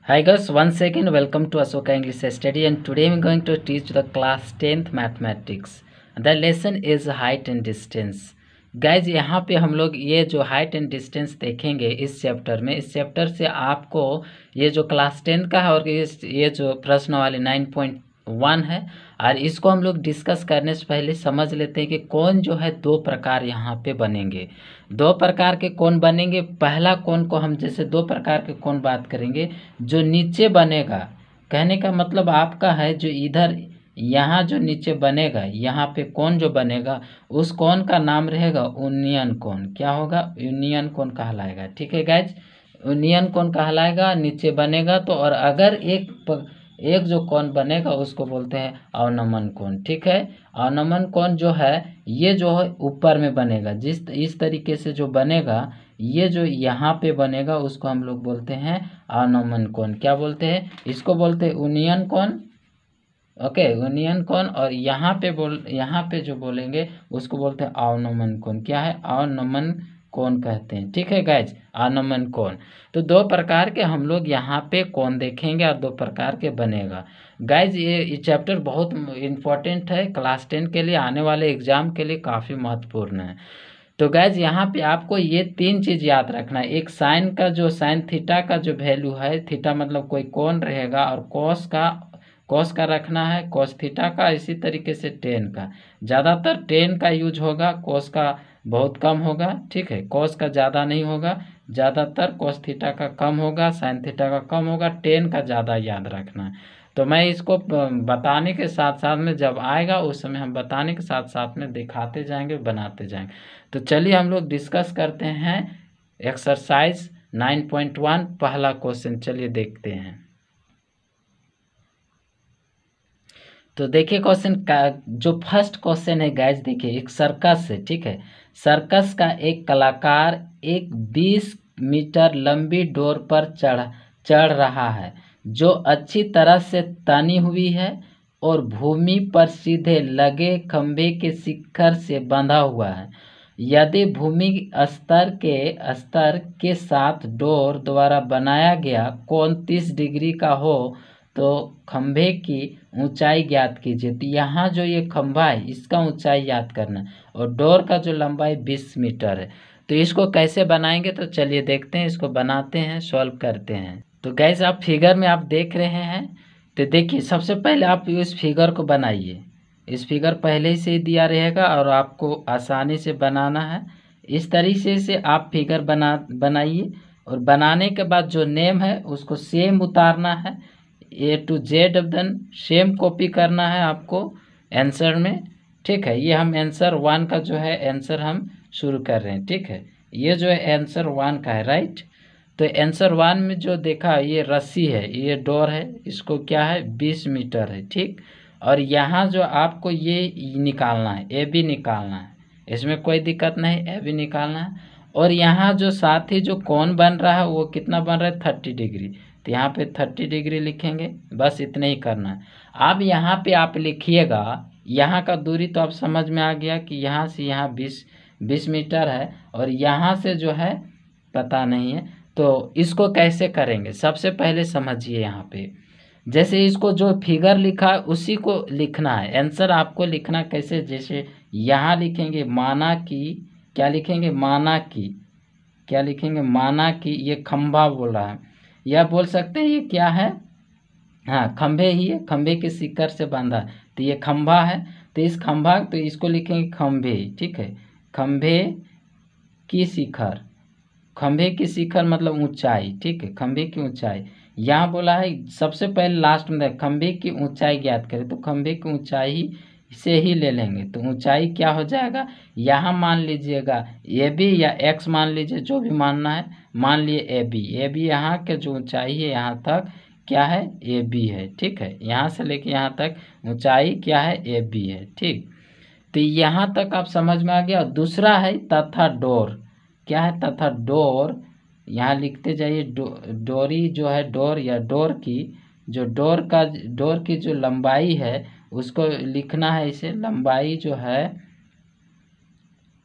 Hi guys, once again welcome to Asoka English Study, and today I'm going to teach the class 10th mathematics. The lesson is height and distance. Guys, यहाँ पे हम लोग ये जो height and distance देखेंगे इस chapter में। इस चैप्टर से आपको ये जो क्लास 10 का है और ये जो प्रश्न वाले 9.1 है, और इसको हम लोग डिस्कस करने से पहले समझ लेते हैं कि कौन जो है दो प्रकार यहाँ पे बनेंगे। दो प्रकार के कौन बनेंगे? पहला कौन को हम जैसे दो प्रकार के कौन बात करेंगे, जो नीचे बनेगा। कहने का मतलब आपका है जो इधर यहाँ जो नीचे बनेगा, यहाँ पे कौन जो बनेगा उस कौन का नाम रहेगा यूनियन कौन। क्या होगा? यूनियन कौन कहलाएगा। ठीक है गाइज, यूनियन कौन कहलाएगा, नीचे बनेगा तो। और अगर एक जो कौन बनेगा उसको बोलते हैं अवनमन कौन। ठीक है, अवनमन कौन जो है ये जो है ऊपर में बनेगा, इस तरीके से जो बनेगा, ये जो यहाँ पे बनेगा उसको हम लोग बोलते हैं अवनमन कौन। क्या बोलते हैं? इसको बोलते हैं यूनियन कौन। ओके, यूनियन कौन। और यहाँ पे जो बोलेंगे उसको बोलते हैं अवनमन कौन। क्या है? अवनमन कौन कहते हैं। ठीक है गाइज, अवनमन कौन। तो दो प्रकार के हम लोग यहाँ पे कौन देखेंगे और दो प्रकार के बनेगा। गाइज ये चैप्टर बहुत इम्पोर्टेंट है, क्लास 10 के लिए, आने वाले एग्जाम के लिए काफ़ी महत्वपूर्ण है। तो गैज यहाँ पे आपको ये तीन चीज़ याद रखना है। एक साइन का जो साइन थीटा का जो वैल्यू है, थीटा मतलब कोई कोण रहेगा, और कॉस का रखना है, कॉस थीटा का। इसी तरीके से टेन का, ज़्यादातर टेन का यूज होगा, कॉस का बहुत कम होगा। ठीक है, कॉस का ज़्यादा नहीं होगा, ज़्यादातर कॉस थीटा का कम होगा, साइन थीटा का कम होगा, टेन का ज़्यादा याद रखना है। तो मैं इसको बताने के साथ साथ में जब आएगा उस समय हम बताने के साथ साथ में दिखाते जाएंगे, बनाते जाएंगे। तो चलिए हम लोग डिस्कस करते हैं एक्सरसाइज 9.1 पहला क्वेश्चन। चलिए देखते हैं। तो देखिए क्वेश्चन का जो फर्स्ट क्वेश्चन है गाइज, देखिए एक सर्कस है। ठीक है, सर्कस का एक कलाकार एक 20 मीटर लंबी डोर पर चढ़ रहा है जो अच्छी तरह से तनी हुई है और भूमि पर सीधे लगे खंभे के शिखर से बंधा हुआ है। यदि भूमि स्तर के साथ डोर द्वारा बनाया गया कोण 30 डिग्री का हो तो खंभे की ऊंचाई ज्ञात कीजिए। तो यहाँ जो ये खंभा है इसका ऊंचाई याद करना, और डोर का जो लंबाई 20 मीटर है। तो इसको कैसे बनाएंगे, तो चलिए देखते हैं, इसको बनाते हैं, सॉल्व करते हैं। तो गैस आप फिगर में आप देख रहे हैं, तो देखिए सबसे पहले आप इस फिगर को बनाइए। इस फिगर पहले ही से दिया रहेगा और आपको आसानी से बनाना है। इस तरीके से आप फिगर बनाइए, और बनाने के बाद जो नेम है उसको सेम उतारना है, A to Z then same copy करना है आपको आंसर में। ठीक है, ये हम आंसर 1 का जो है आंसर हम शुरू कर रहे हैं। ठीक है, ये जो है आंसर 1 का है, राइट। तो आंसर 1 में जो देखा ये रस्सी है, ये डोर है, इसको क्या है 20 मीटर है। ठीक, और यहाँ जो आपको ये निकालना है, ए बी निकालना है, इसमें कोई दिक्कत नहीं, ए बी निकालना है। और यहाँ जो साथ ही जो कोण बन रहा है वो कितना बन रहा है 30 डिग्री। तो यहाँ पे 30 डिग्री लिखेंगे, बस इतना ही करना है। अब यहाँ पे आप लिखिएगा, यहाँ का दूरी तो आप समझ में आ गया कि यहाँ से यहाँ 20 मीटर है, और यहाँ से जो है पता नहीं है। तो इसको कैसे करेंगे, सबसे पहले समझिए। यहाँ पे जैसे इसको जो फिगर लिखा है उसी को लिखना है, आंसर आपको लिखना कैसे, जैसे यहाँ लिखेंगे माना कि, क्या लिखेंगे, माना कि, क्या लिखेंगे, माना कि ये खंभा बोल रहा है, या बोल सकते हैं ये क्या है, हाँ खंभे ही है, खंभे के शिखर से बांधा, तो ये खंभा है। तो इस खंभा, तो इसको लिखेंगे खंभे। ठीक है, खंभे की शिखर, खंभे की शिखर मतलब ऊंचाई। ठीक है, खंभे की ऊंचाई यहाँ बोला है, सबसे पहले लास्ट में खंभे की ऊंचाई ज्ञात करें, तो खंभे की ऊंचाई से ही ले लेंगे। तो ऊंचाई क्या हो जाएगा, यहाँ मान लीजिएगा ए बी या एक्स मान लीजिए, जो भी मानना है, मान लिए ए बी यहाँ के जो ऊंचाई है यहाँ तक क्या है, ए बी है। ठीक है, यहाँ से लेके यहाँ तक ऊंचाई क्या है, ए बी है। ठीक, तो यहाँ तक आप समझ में आ गया। दूसरा है तथा डोर, क्या है, तथा डोर, यहाँ लिखते जाइए, डोरी जो है, डोर या डोर की जो डोर की जो लंबाई है उसको लिखना है। इसे लंबाई जो है,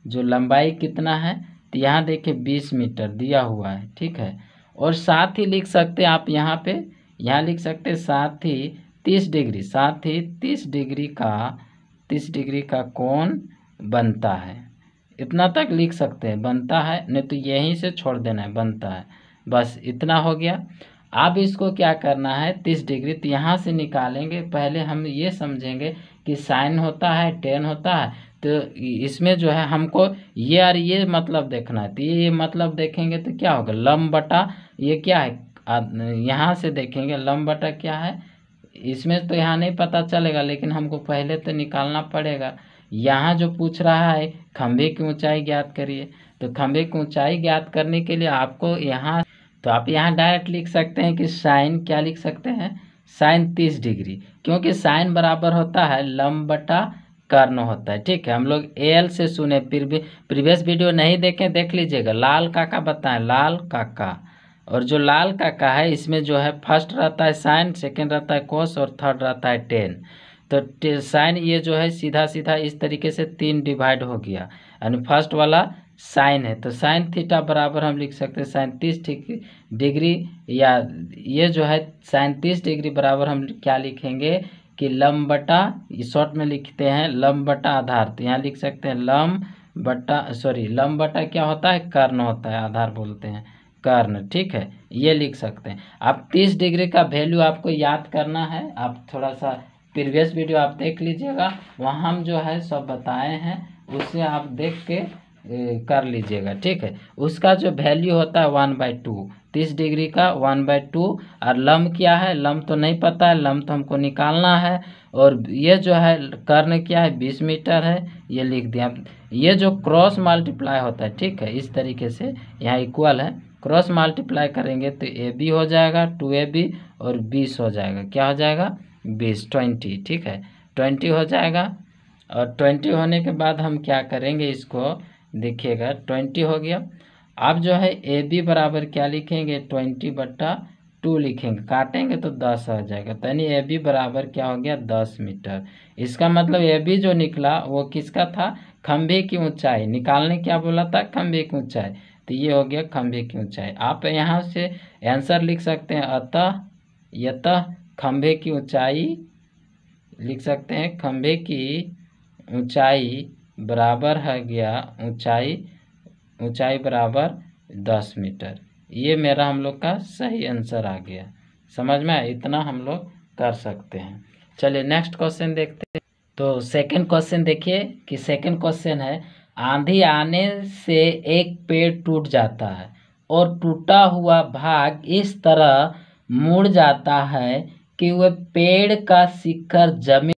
जो लंबाई कितना है, तो यहाँ देखिए 20 मीटर दिया हुआ है। ठीक है, और साथ ही लिख सकते हैं आप यहाँ पे, यहाँ लिख सकते हैं साथ ही 30 डिग्री, साथ ही 30 डिग्री का कोण बनता है। इतना तक लिख सकते हैं, बनता है, नहीं तो यहीं से छोड़ देना है, बनता है, बस इतना हो गया। अब इसको क्या करना है, 30 डिग्री तो यहाँ से निकालेंगे। पहले हम ये समझेंगे कि साइन होता है, टेन होता है, तो इसमें जो है हमको ये और ये मतलब देखना है। तो ये मतलब देखेंगे तो क्या होगा, लंब बटा ये क्या है, यहाँ से देखेंगे लंब बटा क्या है, इसमें तो यहाँ नहीं पता चलेगा, लेकिन हमको पहले तो निकालना पड़ेगा। यहाँ जो पूछ रहा है खंभे की ऊंचाई ज्ञात करिए, तो खंभे की ऊंचाई ज्ञात करने के लिए आपको यहाँ, तो आप यहाँ डायरेक्ट लिख सकते हैं कि साइन, क्या लिख सकते हैं, साइन 30 डिग्री, क्योंकि साइन बराबर होता है लंब बटा कर्ण होता है। ठीक है, हम लोग एल से सुने, प्रीवियस वीडियो नहीं देखें देख लीजिएगा, लाल काका बताएं, लाल काका। और जो लाल काका है इसमें जो है फर्स्ट रहता है साइन, सेकंड रहता है कोस और थर्ड रहता है टेन। तो साइन ये जो है सीधा सीधा इस तरीके से 3 डिवाइड हो गया, यानी फर्स्ट वाला साइन है, तो साइन थीटा बराबर हम लिख सकते हैं साइन 30 डिग्री, या ये जो है साइन 30 डिग्री बराबर हम क्या लिखेंगे कि लंब बटा, शॉर्ट में लिखते हैं लंब बटा आधार, तो यहाँ लिख सकते हैं लंब बटा क्या होता है, कर्ण होता है, आधार बोलते हैं कर्ण। ठीक है, ये लिख सकते हैं। अब 30 डिग्री का वैल्यू आपको याद करना है, आप थोड़ा सा प्रीवियस वीडियो आप देख लीजिएगा, वहाँ हम जो है सब बताए हैं, उससे आप देख के कर लीजिएगा। ठीक है, उसका जो वैल्यू होता है 1/2, 30 डिग्री का 1/2। और लंब क्या है, लंब तो नहीं पता है, लंब तो हमको निकालना है। और ये जो है कर्ण क्या है, 20 मीटर है, ये लिख दिया। ये जो क्रॉस मल्टीप्लाई होता है, ठीक है, इस तरीके से यहाँ इक्वल है, क्रॉस मल्टीप्लाई करेंगे तो AB हो जाएगा 2AB और 20 हो जाएगा, क्या हो जाएगा 20, 20। ठीक है, 20 हो जाएगा। और 20 होने के बाद हम क्या करेंगे, इसको देखिएगा 20 हो गया। अब जो है AB बराबर क्या लिखेंगे, 20/2 लिखेंगे, काटेंगे तो 10 आ जाएगा, तो यानी AB बराबर क्या हो गया 10 मीटर। इसका मतलब AB जो निकला वो किसका था, खंभे की ऊंचाई निकालने, क्या बोला था, खंभे की ऊंचाई, तो ये हो गया खंभे की ऊंचाई। आप यहाँ से आंसर लिख सकते हैं, अतः यतः खंभे की ऊंचाई लिख सकते हैं, खंभे की ऊंचाई बराबर है गया, ऊंचाई बराबर 10 मीटर। ये मेरा हम लोग का सही आंसर आ गया, समझ में आया, इतना हम लोग कर सकते हैं। चलिए नेक्स्ट क्वेश्चन देखते हैं। तो सेकंड क्वेश्चन देखिए कि सेकंड क्वेश्चन है, आंधी आने से एक पेड़ टूट जाता है और टूटा हुआ भाग इस तरह मुड़ जाता है कि वह पेड़ का शिखर जमीन